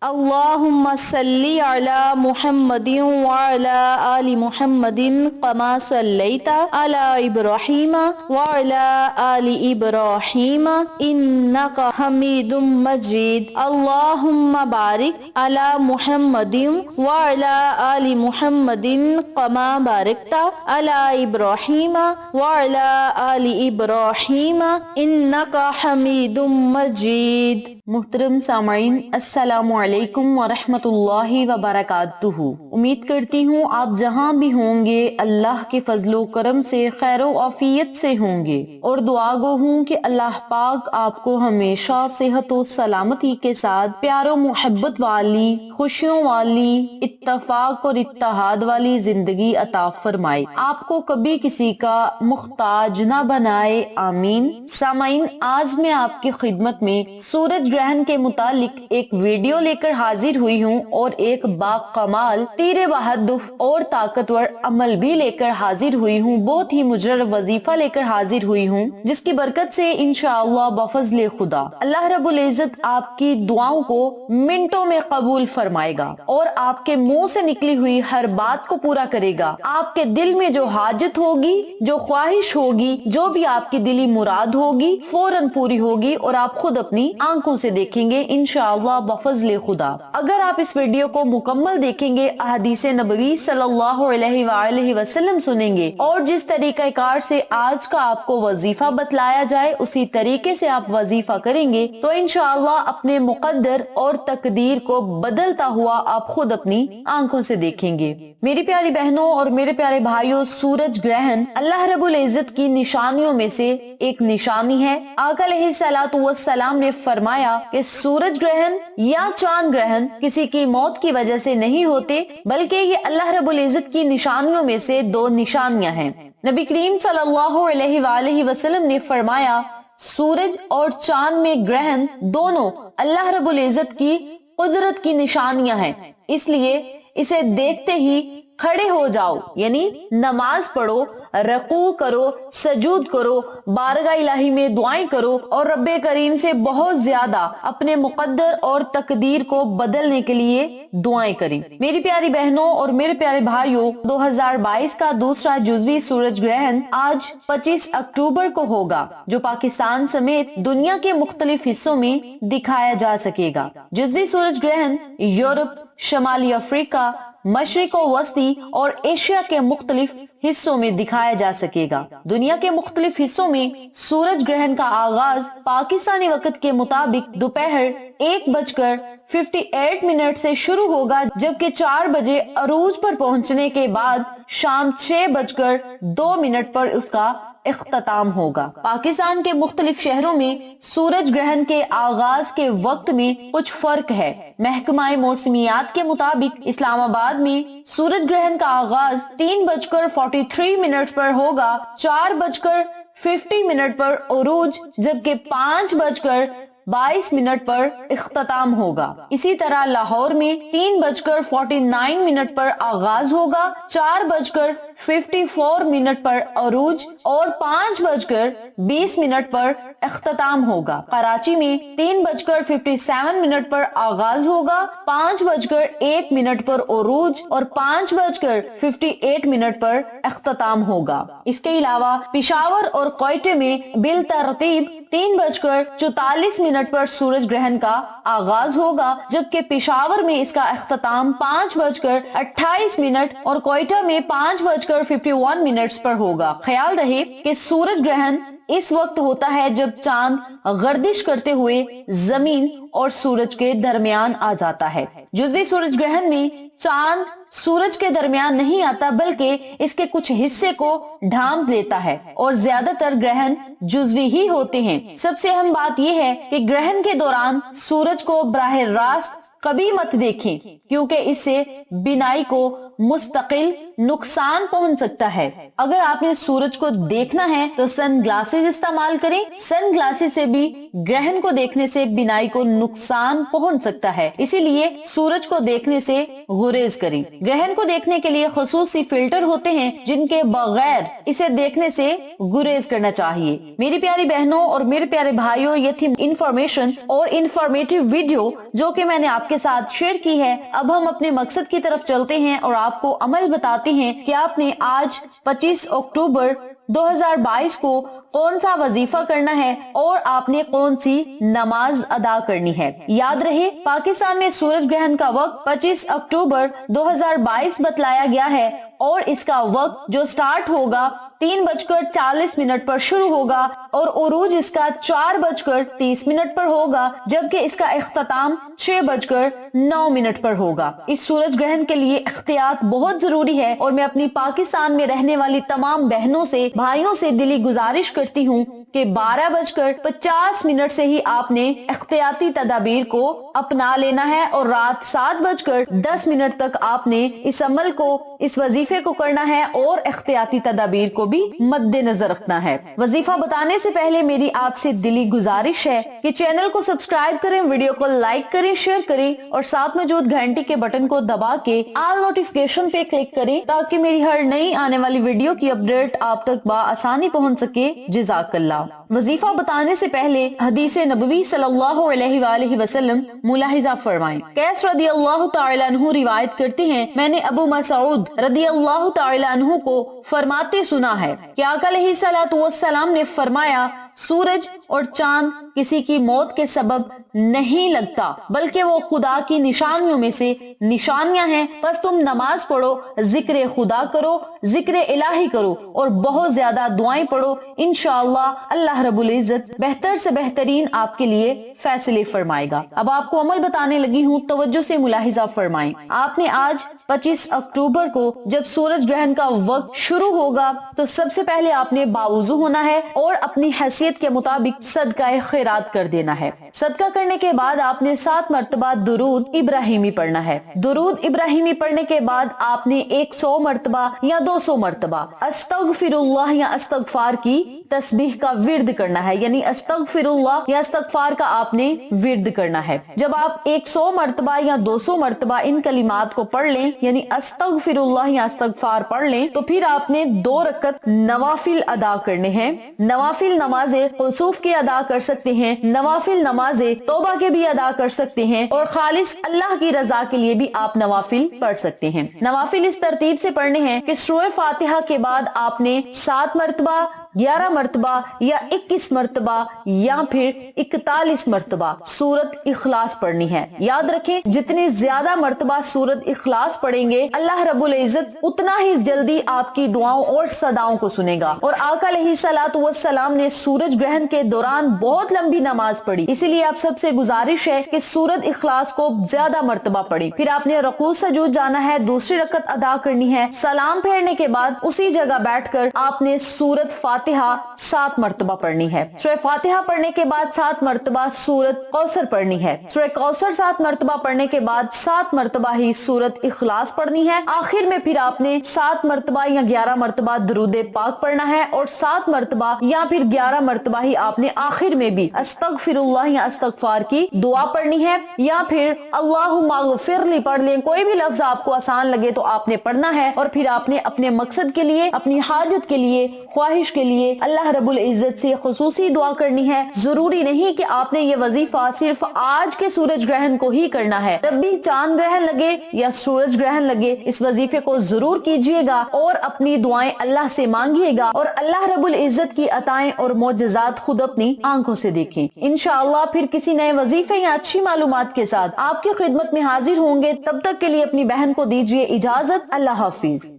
اللهم صل على محمد وعلى آل محمد كما صليت على إبراهيم وعلى آل إبراهيم إنك حميد مجيد. اللهم بارك على محمد وعلى آل محمد كما باركت على إبراهيم وعلى آل إبراهيم إنك حميد مجيد. محترم سامعین، السلام علیکم ورحمۃ اللہ وبرکاتہ۔ امید کرتی ہوں آپ جہاں بھی ہوں گے اللہ کے فضل و کرم سے خیر و عافیت سے ہوں گے، اور دعا گو ہوں کہ اللہ پاک آپ کو ہمیشہ صحت و سلامتی کے ساتھ پیار و محبت والی، خوشیوں والی، اتفاق اور اتحاد والی زندگی عطا فرمائے، آپ کو کبھی کسی کا محتاج نہ بنائے، آمین۔ سامعین، آج میں آپ کی خدمت میں سورج گرہن کے متعلق ایک ویڈیو لے کر حاضر ہوئی ہوں، اور ایک باکمال، تیر بہدف اور طاقتور عمل بھی لے کر حاضر ہوئی ہوں، بہت ہی مجرب وظیفہ لے کر حاضر ہوئی ہوں، جس کی برکت سے انشاءاللہ بفضل خدا اللہ رب العزت آپ کی دعاؤں کو منٹوں میں قبول فرمائے گا، اور آپ کے منہ سے نکلی ہوئی ہر بات کو پورا کرے گا۔ آپ کے دل میں جو حاجت ہوگی، جو خواہش ہوگی، جو بھی آپ کی دلی مراد ہوگی، فوراً پوری ہوگی، اور آپ خود اپنی آنکھوں سے دیکھیں گے انشاءاللہ بفضل خدا۔ اگر آپ اس ویڈیو کو مکمل دیکھیں گے، احادیث نبوی صلی اللہ علیہ وآلہ وسلم سنیں گے، اور جس طریقہ کار سے آج کا آپ کو وظیفہ بتلایا جائے اسی طریقے سے آپ وظیفہ کریں گے، تو انشاءاللہ اپنے مقدر اور تقدیر کو بدلتا ہوا آپ خود اپنی آنکھوں سے دیکھیں گے۔ میری پیاری بہنوں اور میرے پیارے بھائیوں، سورج گرہن اللہ رب العزت کی نشانیوں میں سے ایک نشانی ہے۔ آقا علیہ الصلوۃ والسلام نے فرمایا کہ سورج گرہن یا چاند گرہن کسی کی موت کی وجہ سے نہیں ہوتے، بلکہ یہ اللہ رب العزت کی نشانیوں میں سے دو نشانیاں ہیں۔ نبی کریم صلی اللہ علیہ وآلہ وسلم نے فرمایا، سورج اور چاند میں گرہن دونوں اللہ رب العزت کی قدرت کی نشانیاں ہیں، اس لیے اسے دیکھتے ہی کھڑے ہو جاؤ، یعنی نماز پڑھو، رکوع کرو، سجود کرو، بارگاہ الہی میں دعائیں کرو، اور رب کریم سے بہت زیادہ اپنے مقدر اور تقدیر کو بدلنے کے لیے دعائیں کریں۔ میری پیاری بہنوں اور میرے پیارے بھائیوں، 2022 کا دوسرا جزوی سورج گرہن آج 25 اکتوبر کو ہوگا، جو پاکستان سمیت دنیا کے مختلف حصوں میں دکھایا جا سکے گا۔ جزوی سورج گرہن یورپ، شمالی افریقہ، مشرق و وسطی اور ایشیا کے مختلف حصوں میں دکھایا جا سکے گا۔ دنیا کے مختلف حصوں میں سورج گرہن کا آغاز پاکستانی وقت کے مطابق دوپہر 1:58 سے شروع ہوگا، جبکہ 4 بجے عروج پر پہنچنے کے بعد شام 6:02 پر اس کا اختتام ہوگا۔ پاکستان کے مختلف شہروں میں سورج گرہن کے آغاز کے وقت میں کچھ فرق ہے۔ محکمہ موسمیات کے مطابق اسلام آباد میں سورج گرہن کا آغاز 3:43 پر ہوگا، 4:50 پر عروج، جبکہ 5:22 پر اختتام ہوگا۔ اسی طرح لاہور میں 3:49 پر آغاز ہوگا، 4:54 پر عروج اور 5:20 پر اختتام ہوگا۔ کراچی میں 3:57 پر آغاز ہوگا، 5:01 پر عروج اور 5:58 پر اختتام ہوگا۔ اس کے علاوہ پشاور اور کوئٹہ میں بالترتیب 3:44 پر سورج گرہن کا آغاز ہوگا، جبکہ پشاور میں اس کا اختتام 5:28 اور کوئٹہ میں 5:51 پر ہوگا۔ خیال رہے کہ سورج گرہن اس وقت ہوتا ہے جب چاند گردش کرتے ہوئے زمین اور سورج کے درمیان آ جاتا ہے۔ جزوی سورج گرہن میں چاند سورج کے درمیان نہیں آتا، بلکہ اس کے کچھ حصے کو ڈھانپ لیتا ہے، اور زیادہ تر گرہن جزوی ہی ہوتے ہیں۔ سب سے اہم بات یہ ہے کہ گرہن کے دوران سورج کو براہ راست کبھی مت دیکھیں، کیونکہ اس سے بینائی کو مستقل نقصان پہنچ سکتا ہے۔ اگر آپ نے سورج کو دیکھنا ہے تو سن گلاسز استعمال کریں۔ سن گلاسز سے بھی گرہن کو دیکھنے سے بینائی کو نقصان پہنچ سکتا ہے، اسی لیے سورج کو دیکھنے سے گریز کریں۔ گرہن کو دیکھنے کے لیے خصوصی فلٹر ہوتے ہیں جن کے بغیر اسے دیکھنے سے گریز کرنا چاہیے۔ میری پیاری بہنوں اور میرے پیارے بھائیوں، یہ تھی انفارمیشن اور انفارمیٹیو ویڈیو جو کہ میں نے آپ کے ساتھ شیئر کی ہے۔ اب ہم اپنے مقصد کی طرف چلتے ہیں اور آپ کو عمل بتاتے ہیں کہ آپ نے آج 25 اکتوبر 2022 کو کون سا وظیفہ کرنا ہے اور آپ نے کون سی نماز ادا کرنی ہے۔ یاد رہے پاکستان میں سورج گرہن کا وقت 25 اکتوبر 2022 بتلایا گیا ہے اور اس کا وقت جو سٹارٹ ہوگا 3:40 پر شروع ہوگا اور عروج اس کا 4:30 پر ہوگا، جبکہ اس کا اختتام 6:09 پر ہوگا۔ اس سورج گرہن کے لیے احتیاط بہت ضروری ہے اور میں اپنی پاکستان میں رہنے والی تمام بہنوں سے بھائیوں سے دلی گزارش کرتی ہوں کہ 12:50 سے ہی آپ نے احتیاطی تدابیر کو اپنا لینا ہے اور رات 7:10 تک آپ نے اس عمل کو، اس وظیفے کو کرنا ہے اور احتیاطی تدابیر کو بھی مد نظر رکھنا ہے۔ وظیفہ بتانے سے پہلے میری آپ سے دلی گزارش ہے کہ چینل کو سبسکرائب کریں، ویڈیو کو لائک کریں، شیئر کریں اور ساتھ موجود گھنٹی کے بٹن کو دبا کے آل نوٹیفیکیشن پہ کلک کریں تاکہ میری ہر نئی آنے والی ویڈیو کی اپڈیٹ آپ تک بآسانی پہنچ سکے۔ جزاک اللہ۔ وظیفہ بتانے سے پہلے حدیث نبوی صلی اللہ علیہ وآلہ وسلم ملاحظہ فرمائیں۔ قیس رضی اللہ تعالی عنہ روایت کرتے ہیں، میں نے ابو مسعود رضی اللہ تعالی عنہ کو فرماتے سنا ہے کہ آقا علیہ الصلوۃ والسلام نے فرمایا، سورج اور چاند کسی کی موت کے سبب نہیں لگتا بلکہ وہ خدا کی نشانیوں میں سے نشانیاں ہیں، بس تم نماز پڑھو، ذکر خدا کرو، ذکر الہی کرو اور بہت زیادہ دعائیں پڑھو، انشاءاللہ اللہ رب العزت بہتر سے بہترین آپ کے لیے فیصلے فرمائے گا۔ اب آپ کو عمل بتانے لگی ہوں، توجہ سے ملاحظہ فرمائیں۔ آپ نے آج 25 اکتوبر کو جب سورج گرہن کا وقت شروع ہوگا تو سب سے پہلے آپ نے باوضو ہونا ہے اور اپنی حیثیت کے مطابق صدقہ خیرات کر دینا ہے۔ صدقہ کرنے کے بعد آپ نے 7 مرتبہ درود ابراہیمی پڑھنا ہے۔ درود ابراہیمی پڑھنے کے بعد آپ نے 100 مرتبہ یا 200 مرتبہ استغفر اللہ یا استغفار کی تسبیح کا ورد کرنا ہے، یعنی استغفر اللہ یا استغفار کا آپ نے ورد کرنا ہے۔ جب آپ 100 مرتبہ یا 200 مرتبہ ان کلمات کو پڑھ لیں، یعنی استغفر اللہ یا استغفار پڑھ لیں، تو پھر آپ نے 2 رکعت نوافل ادا کرنے ہیں۔ نوافل نمازیں خسوف کی ادا کر سکتے ہیں، نوافل نمازیں توبہ کے بھی ادا کر سکتے ہیں اور خالص اللہ کی رضا کے لیے بھی آپ نوافل پڑھ سکتے ہیں۔ نوافل اس ترتیب سے پڑھنے ہیں کہ سورہ فاتحہ کے بعد آپ نے 7 مرتبہ، 11 مرتبہ یا 21 مرتبہ یا پھر 41 مرتبہ سورت اخلاص پڑھنی ہے۔ یاد رکھیں جتنی زیادہ مرتبہ سورت اخلاص پڑھیں گے اللہ رب العزت اتنا ہی جلدی آپ کی دعاؤں اور صداؤں کو سنے گا۔ اور آقا علیہ الصلوۃ والسلام نے سورج گرہن کے دوران بہت لمبی نماز پڑھی، اسی لیے آپ سب سے گزارش ہے کہ سورت اخلاص کو زیادہ مرتبہ پڑھیں۔ پھر آپ نے رکوع سجود جانا ہے، دوسری رکعت ادا کرنی ہے، سلام پھیرنے کے بعد اسی جگہ بیٹھ کر آپ نے سورت فاتحہ 7 مرتبہ پڑھنی ہے۔ سورہ فاتحہ پڑھنے کے بعد 7 مرتبہ سورت کوثر پڑھنی ہے۔ سورہ کوثر 7 مرتبہ پڑھنے کے بعد 7 مرتبہ ہی سورت اخلاص پڑھنی ہے۔ آخر میں پھر آپ نے 7 مرتبہ یا 11 مرتبہ درود پاک پڑھنا ہے اور 7 مرتبہ یا پھر 11 مرتبہ ہی آپ نے آخر میں بھی استغفر اللہ یا استغفار کی دعا پڑھنی ہے، یا پھر اللہم اغفر لی پڑھ لیں، کوئی بھی لفظ آپ کو آسان لگے تو آپ نے پڑھنا ہے۔ اور پھر آپ نے اپنے مقصد کے لیے، اپنی حاجت کے لیے، خواہش کے لیے اللہ رب العزت سے خصوصی دعا کرنی ہے۔ ضروری نہیں کہ آپ نے یہ وظیفہ صرف آج کے سورج گرہن کو ہی کرنا ہے، جب بھی چاند گرہن لگے یا سورج گرہن لگے اس وظیفے کو ضرور کیجئے گا اور اپنی دعائیں اللہ سے مانگیے گا اور اللہ رب العزت کی عطائیں اور معجزات خود اپنی آنکھوں سے دیکھیں۔ انشاءاللہ پھر کسی نئے وظیفے یا اچھی معلومات کے ساتھ آپ کی خدمت میں حاضر ہوں گے، تب تک کے لیے اپنی بہن کو دیجیے اجازت۔ اللہ حافظ۔